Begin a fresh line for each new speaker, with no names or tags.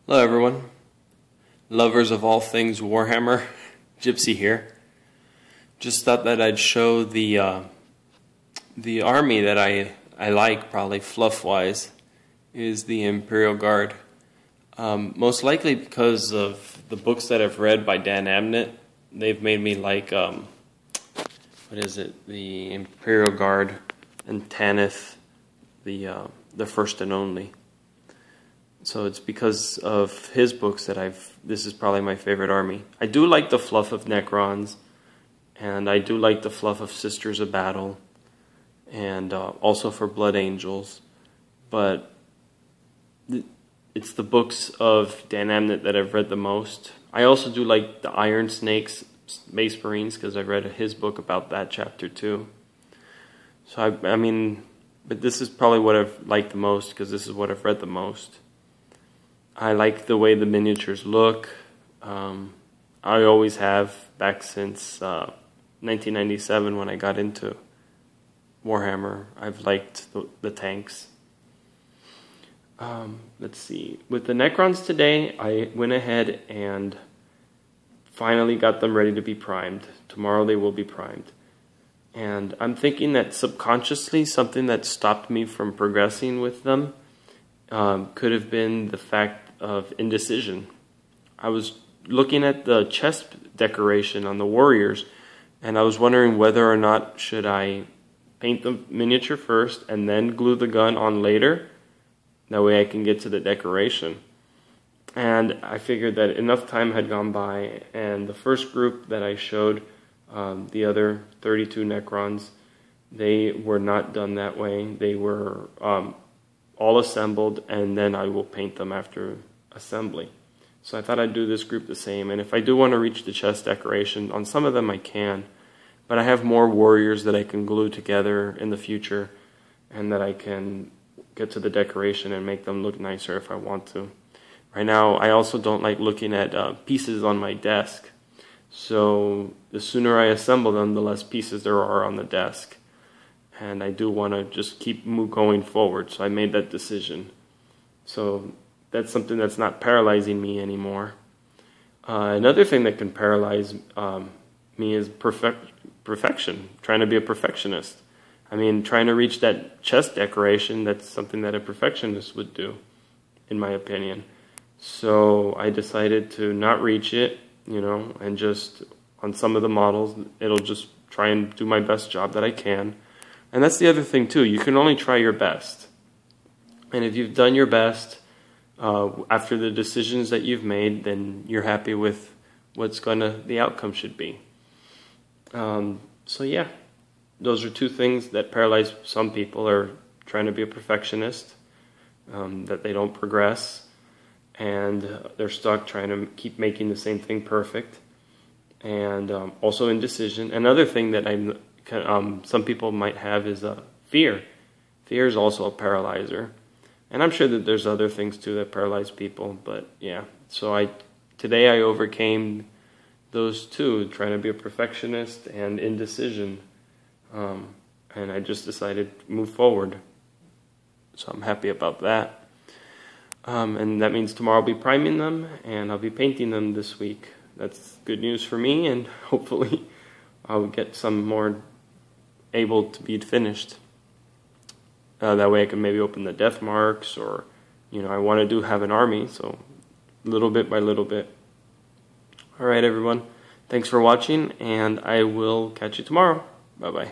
Hello everyone, lovers of all things Warhammer, Gypsy here. Just thought that I'd show the army that I like, probably fluff-wise, is the Imperial Guard. Most likely because of the books that I've read by Dan Abnett. They've made me like, the Imperial Guard and Tanith, the First and Only. So it's because of his books that this is probably my favorite army. I do like the fluff of Necrons, and I do like the fluff of Sisters of Battle, and also for Blood Angels, but it's the books of Dan Abnett that I've read the most. I also do like the Iron Snakes, Space Marines, because I've read his book about that chapter too. So I mean, but this is probably what I've liked the most, because this is what I've read the most. I like the way the miniatures look. I always have, back since 1997 when I got into Warhammer. I've liked the tanks. Let's see. With the Necrons today, I went ahead and finally got them ready to be primed. Tomorrow they will be primed. And I'm thinking that subconsciously something that stopped me from progressing with them could have been the fact of indecision. I was looking at the chest decoration on the warriors, and I was wondering whether or not should I paint the miniature first and then glue the gun on later. That way I can get to the decoration. And I figured that enough time had gone by, and the first group that I showed, the other 32 Necrons, they were not done that way. They were all assembled, and then I will paint them after assembly. So I thought I'd do this group the same, and if I do want to reach the chest decoration, on some of them I can, but I have more warriors that I can glue together in the future, and that I can get to the decoration and make them look nicer if I want to. Right now, I also don't like looking at pieces on my desk, so the sooner I assemble them, the less pieces there are on the desk. And I do want to just keep going forward, so I made that decision. So that's something that's not paralyzing me anymore. Another thing that can paralyze me is perfection, trying to be a perfectionist. I mean, trying to reach that chest decoration, that's something that a perfectionist would do, in my opinion. So I decided to not reach it, and just, on some of the models, it'll just try and do my best job that I can. And that's the other thing too, you can only try your best. And if you've done your best after the decisions that you've made, then you're happy with what's the outcome should be. So yeah, those are two things that paralyze some people, are trying to be a perfectionist, that they don't progress, and they're stuck trying to keep making the same thing perfect, and also indecision. Another thing that some people might have is fear. Fear is also a paralyzer. And I'm sure that there's other things too that paralyze people, but yeah. So today I overcame those two, trying to be a perfectionist and indecision. And I just decided to move forward. So I'm happy about that. And that means tomorrow I'll be priming them, and I'll be painting them this week. That's good news for me, and hopefully I'll get some more able to be finished. That way I can maybe open the death marks, or I want to have an army, so little bit by little bit. Alright everyone, thanks for watching, and I will catch you tomorrow. Bye bye.